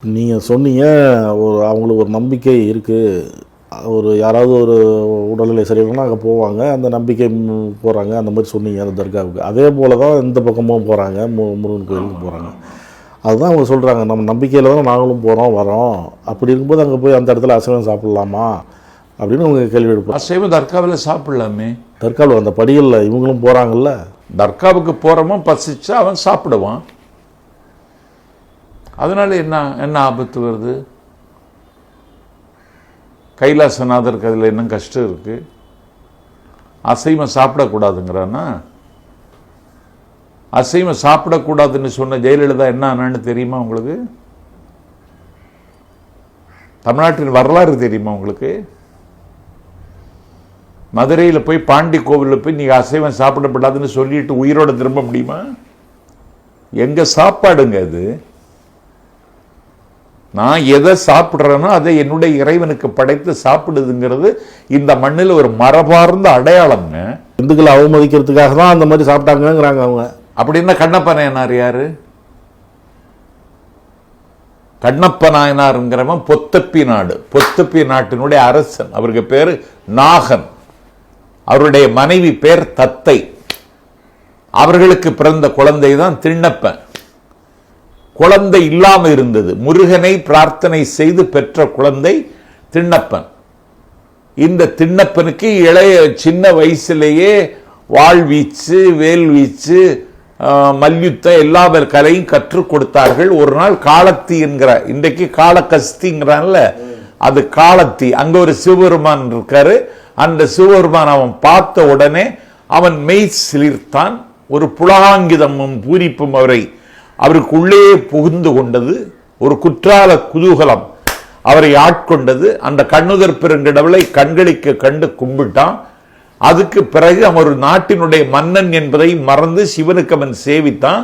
நீங்கள் சொன்னீங்க அவங்களுக்கு ஒரு நம்பிக்கை இருக்குது, யாராவது ஒரு உடல்நிலை சரியில்லைன்னா அங்கே போவாங்க, அந்த நம்பிக்கை போகிறாங்க, அந்த மாதிரி சொன்னீங்க அந்த தர்காவுக்கு. அதே போல் தான் இந்த பக்கமும் போகிறாங்க, முருகன் கோயிலுக்கு போகிறாங்க. அதுதான் அவங்க சொல்கிறாங்க, நம்ம நம்பிக்கையில் தான் நாங்களும் போகிறோம் வரோம். அப்படி இருக்கும்போது அங்கே போய் அந்த இடத்துல அசைவம் சாப்பிட்லாமா அப்படின்னு அவங்க கேள்வி எடுப்போம். அசைவம் தர்காவில் சாப்பிட்லாமே. தர்காவில் அந்த படிகளில் இவங்களும் போகிறாங்கல்ல, தர்காவுக்கு போகிறவன் பசிச்சா அவன் சாப்பிடுவான். அதனால என்ன ஆபத்து வருது? கைலாசநாதருக்கு அதில் என்ன கஷ்டம் இருக்கு? அசைவம் சாப்பிடக்கூடாதுங்கிறானா? அசைவம் சாப்பிடக்கூடாதுன்னு சொன்ன ஜெயலலிதா என்ன ஆனான்னு தெரியுமா உங்களுக்கு? தமிழ்நாட்டின் வரலாறு தெரியுமா உங்களுக்கு? மதுரையில் போய் பாண்டி கோவிலில் போய் நீங்க அசைவம் சாப்பிடப்படாதுன்னு சொல்லிட்டு உயிரோட திரும்ப முடியுமா? எங்க சாப்பாடுங்க அது? நான் எதை சாப்பிட்றேனோ அதை என்னுடைய இறைவனுக்கு படைத்து சாப்பிடுதுங்கிறது இந்த மண்ணில் ஒரு மரபார்ந்த அடையாளம்ங்க. இந்துக்களை அவமதிக்கிறதுக்காக தான் அந்த மாதிரி சாப்பிட்டாங்கிறாங்க அவங்க. அப்படின்னா கண்ணப்ப நாயனார் யாரு? கண்ணப்ப நாயனாருங்கிறவன் பொத்தப்பி நாட்டினுடைய அரசன். அவருக்கு பேரு நாகன், அவருடைய மனைவி பேர் தத்தை. அவர்களுக்கு பிறந்த குழந்தை தான் திண்ணப்பன். குழந்தை இல்லாம இருந்தது, முருகனை பிரார்த்தனை செய்து பெற்ற குழந்தை திண்ணப்பன். இந்த திண்ணப்பனுக்கு சின்ன வயசுலேயே வாழ்வீச்சு, வேல்வீச்சு, மல்யுத்தம் எல்லா கலையும் கற்றுக் கொடுத்தார்கள். ஒரு நாள் காலத்தி என்கிற, இன்றைக்கு காலகஸ்திங்கிறான்ல, அது காலத்தி. அங்க ஒரு சிவபெருமான் இருக்காரு. அந்த சிவபெருமான் அவன் பார்த்த உடனே அவன் மெய் சிலிர்த்தான். ஒரு புலகாங்கிதமும் பூரிப்பும் அவருக்கு உள்ளே புகுந்து கொண்டது. ஒரு குற்றால குதூகலம் அவரை ஆட்கொண்டது. அந்த கண்ணுதர் பெருங்கடவுளை கண்களிக்க கண்டு கும்பிட்டான். அதுக்கு பிறகு அவன் ஒரு நாட்டினுடைய மன்னன் என்பதை மறந்து சிவனுக்கு அவன் சேவித்தான்.